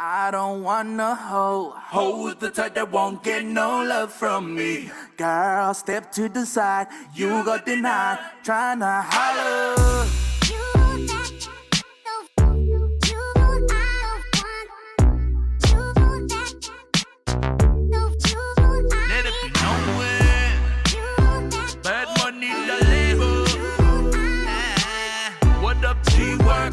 I don't want no hoe with the type that won't get no love from me. Girl, step to the side, you got denied, tryna holler. Let it be known, bad money the label. What up, G-Work?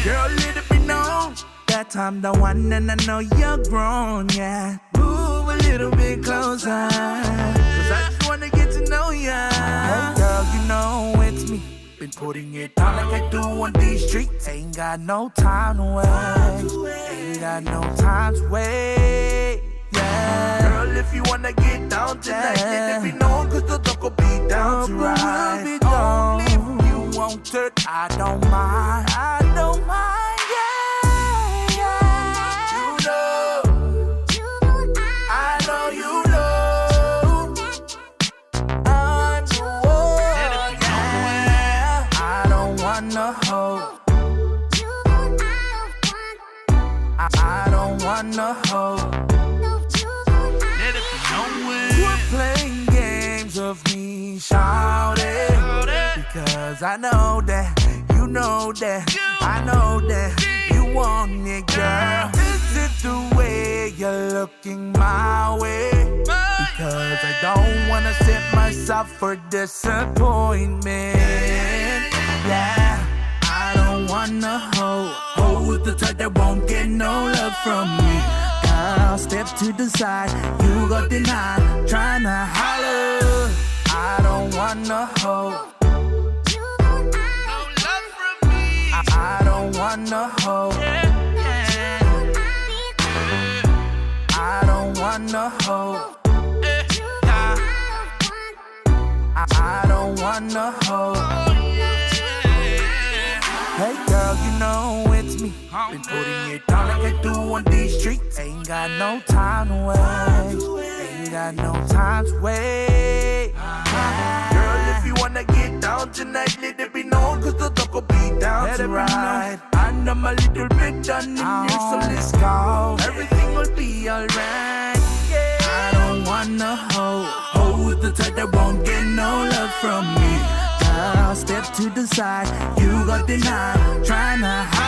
Girl, let it be known that I'm the one and I know you're grown, yeah. Move a little bit closer, cause I just wanna get to know ya. Hey girl, you know it's me. Been putting it down like I do on these streets. Ain't got no time to waste. Ain't got no time to wait, yeah. Girl, if you wanna get down tonight, let it be known, cause the dog will be down to ride. Only if you want it, I don't mind. I don't mind, yeah, yeah. You know, I know you know. I'm the one, yeah. I don't want no hoe. I don't want no hoe. Let it be known. We're playing games of me shouting, because I know that, you know that, I know that you want it, girl. Is it the way you're looking my way? Because I don't wanna set myself for disappointment. Yeah, I don't want a hoe with the type that won't get no love from me. Girl, step to the side, you got denied, tryna holler. I don't want no hoe. I don't want no hoe. I don't want no hoe. I don't want no hoe. Hey girl, you know it's me. Been putting it down like I do on these streets. Ain't got no time to waste. Ain't got no time to wait. Girl, if you wanna get down tonight, let it be known, cause the dog will be down to ride. And I'm a little bit done in here, so let's go. Everything will be alright. I don't want no hoe with the type that won't get no love from me. Girl, step to the side, you got denied, tryna hide.